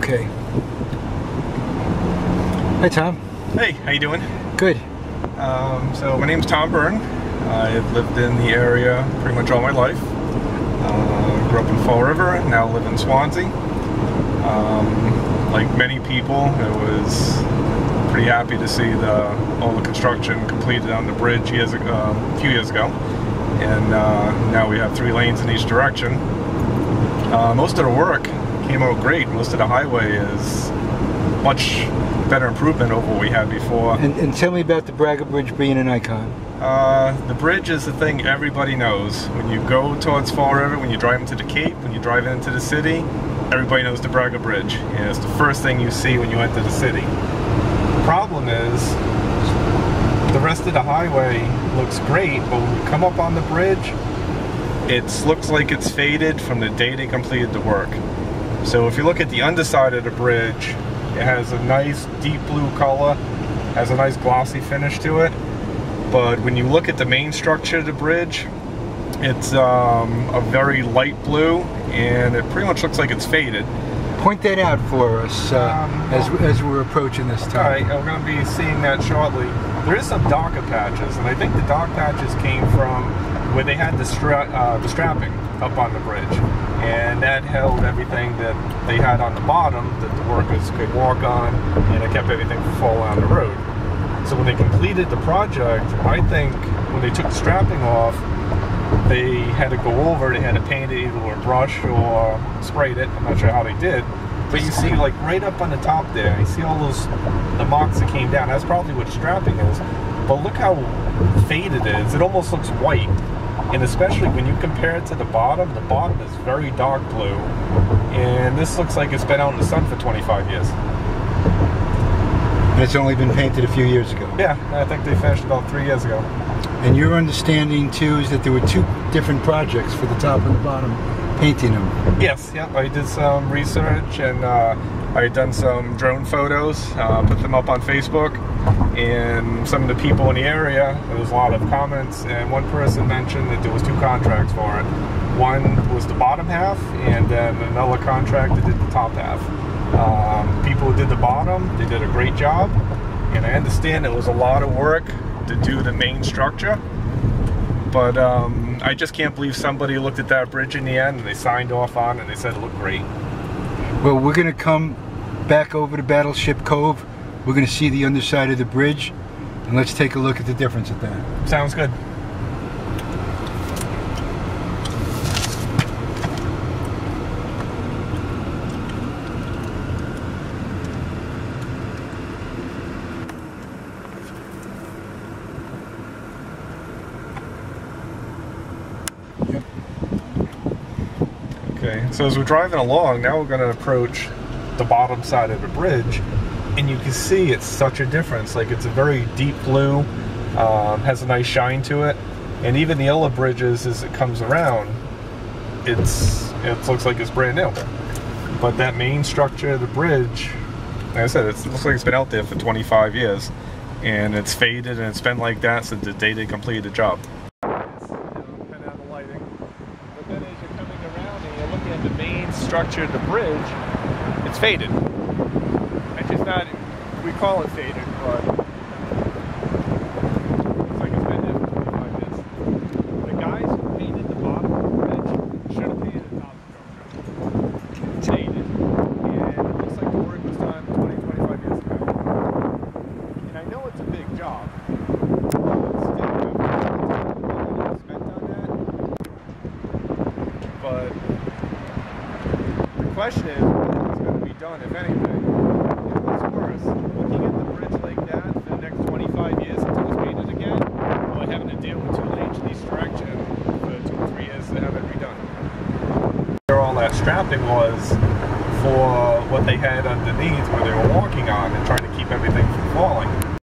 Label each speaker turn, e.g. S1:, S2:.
S1: Okay. Hi, Tom.
S2: Hey, how you doing?
S1: Good.
S2: So my name's Tom Byrne. I've lived in the area pretty much all my life. Grew up in Fall River, now live in Swansea. Like many people, I was pretty happy to see all the construction completed on the bridge a few years ago. And now we have 3 lanes in each direction. Most of the work came out great. Most of the highway is much better improvement over what we had before.
S1: And tell me about the Braga Bridge being an icon.
S2: The bridge is the thing everybody knows. When you go towards Fall River, when you drive into the Cape, when you drive into the city, everybody knows the Braga Bridge. And it's the first thing you see when you enter the city. The problem is, the rest of the highway looks great, but when you come up on the bridge, it looks like it's faded from the day they completed the work. So if you look at the underside of the bridge, it has a nice deep blue color, has a nice glossy finish to it. But when you look at the main structure of the bridge, it's a very light blue, and it pretty much looks like it's faded.
S1: Point that out for us as we're approaching this time.
S2: Alright, we're going to be seeing that shortly. There is some darker patches, and I think the dark patches came from where they had the strapping up on the bridge. And that held everything that they had on the bottom that the workers could walk on, and it kept everything from falling on the road. So when they completed the project, I think when they took the strapping off, they had to go over, they had to paint it either with a brush or sprayed it. I'm not sure how they did. But you see, like right up on the top there, you see all the marks that came down. That's probably what strapping is. But look how faded it is. It almost looks white. And especially when you compare it to the bottom is very dark blue. And this looks like it's been out in the sun for 25 years.
S1: And it's only been painted a few years ago.
S2: Yeah, I think they finished about 3 years ago.
S1: And your understanding too is that there were 2 different projects for the top and the bottom, painting them.
S2: Yes, yep. I did some research, and I had done some drone photos, put them up on Facebook, and some of the people in the area, there was a lot of comments, and one person mentioned that there was 2 contracts for it. One was the bottom half, and then another contract that did the top half. People who did the bottom, they did a great job, and I understand it was a lot of work to do the main structure, but I just can't believe somebody looked at that bridge in the end and they signed off on it and they said it looked great.
S1: Well, we're going to come back over to Battleship Cove. We're going to see the underside of the bridge, and let's take a look at the difference at that.
S2: Sounds good.
S1: Yep.
S2: Okay, so as we're driving along, now we're going to approach the bottom side of the bridge, and you can see it's such a difference. Like, it's a very deep blue, has a nice shine to it, and even the yellow bridges, as it comes around, it looks like it's brand new. But that main structure of the bridge, like I said, it looks like it's been out there for 25 years, and it's faded, and it's been like that since the day they completed the job. The main structure of the bridge, it's faded. It's just not, we call it faded, but looks like it's been there for 25 years. The guys who painted the bottom of the bridge should have painted the top structure. It's faded, and it looks like the work was done 20-25 years ago. And I know it's a big job, but the question is, what's going to be done, if anything? And what's worse, looking at the bridge like that for the next 25 years until it's painted again, or having to deal with 2 lanes in each direction for 2 or 3 years to have it redone. Where all that strapping was for what they had underneath where they were walking on and trying to keep everything from falling.